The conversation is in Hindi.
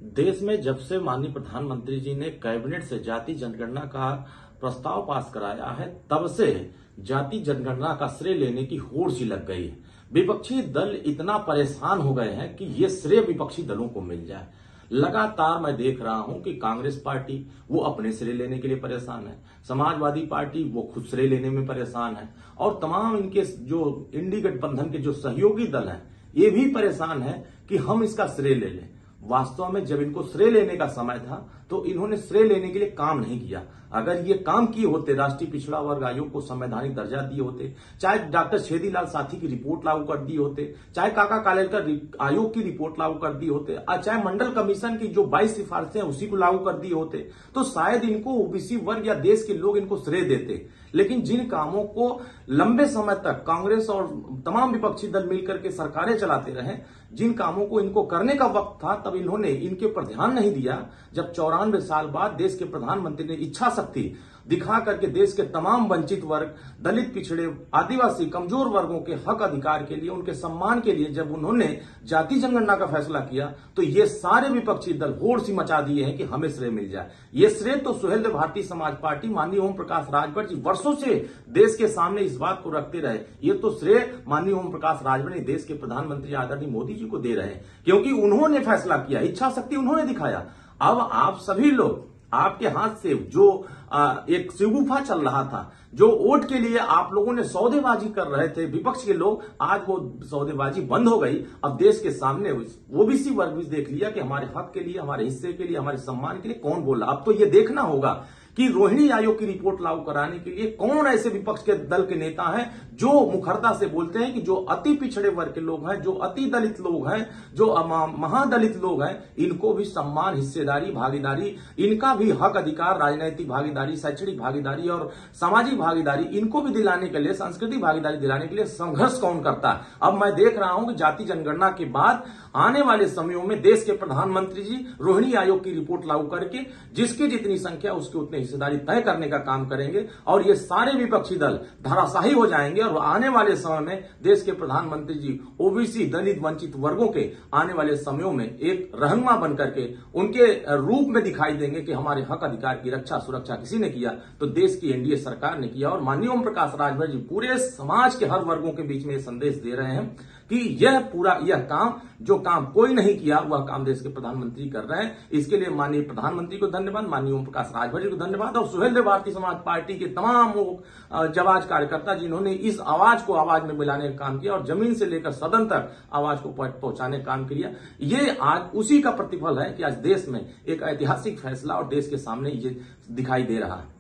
देश में जब से माननीय प्रधानमंत्री जी ने कैबिनेट से जाति जनगणना का प्रस्ताव पास कराया है, तब से जाति जनगणना का श्रेय लेने की होड़ सी लग गई है। विपक्षी दल इतना परेशान हो गए हैं कि ये श्रेय विपक्षी दलों को मिल जाए। लगातार मैं देख रहा हूं कि कांग्रेस पार्टी वो अपने श्रेय लेने के लिए परेशान है, समाजवादी पार्टी वो खुद श्रेय लेने में परेशान है, और तमाम इनके जो इंडी गठबंधन के जो सहयोगी दल हैं ये भी परेशान है कि हम इसका श्रेय ले लें। वास्तव में जब इनको श्रेय लेने का समय था तो इन्होंने श्रेय लेने के लिए काम नहीं किया। अगर ये काम किए होते, राष्ट्रीय पिछड़ा वर्ग आयोग को संवैधानिक दर्जा दिए होते, चाहे डॉक्टर छेदीलाल साथी की रिपोर्ट लागू कर दी होते, चाहे काका कालेलकर आयोग की रिपोर्ट लागू कर दी होते, चाहे मंडल कमीशन की जो 22 सिफारिशें उसी को लागू कर दिए होते, तो शायद इनको ओबीसी वर्ग या देश के लोग इनको श्रेय देते। लेकिन जिन कामों को लंबे समय तक कांग्रेस और तमाम विपक्षी दल मिलकर के सरकारें चलाते रहे, जिन कामों को इनको करने का वक्त था, तब इन्होंने इनके ऊपर ध्यान नहीं दिया। जब 94 साल बाद देश के प्रधानमंत्री ने इच्छा शक्ति दिखा करके देश के तमाम वंचित वर्ग, दलित, पिछड़े, आदिवासी, कमजोर वर्गों के हक अधिकार के लिए, उनके सम्मान के लिए जब उन्होंने जाति जनगणना का फैसला किया, तो ये सारे विपक्षी दल होड़ सी मचा दिए हैं कि हमें श्रेय मिल जाए। ये श्रेय तो सुहेलदेव भारतीय समाज पार्टी, माननीय ओम प्रकाश राजभर जी वर्षों से देश के सामने इस बात को रखते रहे। ये तो श्रेय माननीय ओम प्रकाश राजभर ने देश के प्रधानमंत्री आदरणीय मोदी जी को दे रहे हैं, क्योंकि उन्होंने फैसला किया, इच्छा शक्ति उन्होंने दिखाया। अब आप सभी लोग, आपके हाथ से जो एक शिगुफा चल रहा था, जो वोट के लिए आप लोगों ने सौदेबाजी कर रहे थे विपक्ष के लोग, आज वो सौदेबाजी बंद हो गई। अब देश के सामने ओबीसी वर्ग भी देख लिया कि हमारे हक के लिए, हमारे हिस्से के लिए, हमारे सम्मान के लिए कौन बोल रहा। अब तो ये देखना होगा कि रोहिणी आयोग की रिपोर्ट लागू कराने के लिए कौन ऐसे विपक्ष के दल के नेता हैं जो मुखरता से बोलते हैं कि जो अति पिछड़े वर्ग के लोग हैं, जो अति दलित लोग हैं, जो महादलित लोग हैं, इनको भी सम्मान, हिस्सेदारी, भागीदारी, इनका भी हक अधिकार, राजनैतिक भागीदारी, शैक्षणिक भागीदारी और सामाजिक भागीदारी, इनको भी दिलाने के लिए, सांस्कृतिक भागीदारी दिलाने के लिए संघर्ष कौन करता है। अब मैं देख रहा हूं कि जाति जनगणना के बाद आने वाले समयों में देश के प्रधानमंत्री जी रोहिणी आयोग की रिपोर्ट लागू करके जिसकी जितनी संख्या उसके उतने हिस्सेदारी तय करने का काम करेंगे, और ये सारे विपक्षी दल धराशायी हो जाएंगे। और आने वाले समय में देश के प्रधानमंत्री जी ओबीसी, दलित, वंचित वर्गों के आने वाले समयों में एक रहनुमा बनकर के उनके रूप में दिखाई देंगे कि हमारे हक अधिकार की रक्षा सुरक्षा किसी ने किया तो देश की एनडीए सरकार ने किया। और माननीय ओम प्रकाश राजभर जी पूरे समाज के हर वर्गों के बीच में यह संदेश दे रहे हैं कि यह काम, जो काम कोई नहीं किया, वह काम देश के प्रधानमंत्री कर रहे हैं। इसके लिए माननीय प्रधानमंत्री को धन्यवाद, माननीय ओम प्रकाश राजभर जी को धन्यवाद, और सुहेलदेव भारतीय समाज पार्टी के तमाम जाबाज कार्यकर्ता जिन्होंने इस आवाज को आवाज में मिलाने का काम किया और जमीन से लेकर सदन तक आवाज को पहुंचाने का काम किया। ये आज उसी का प्रतिफल है कि आज देश में एक ऐतिहासिक फैसला और देश के सामने ये दिखाई दे रहा है।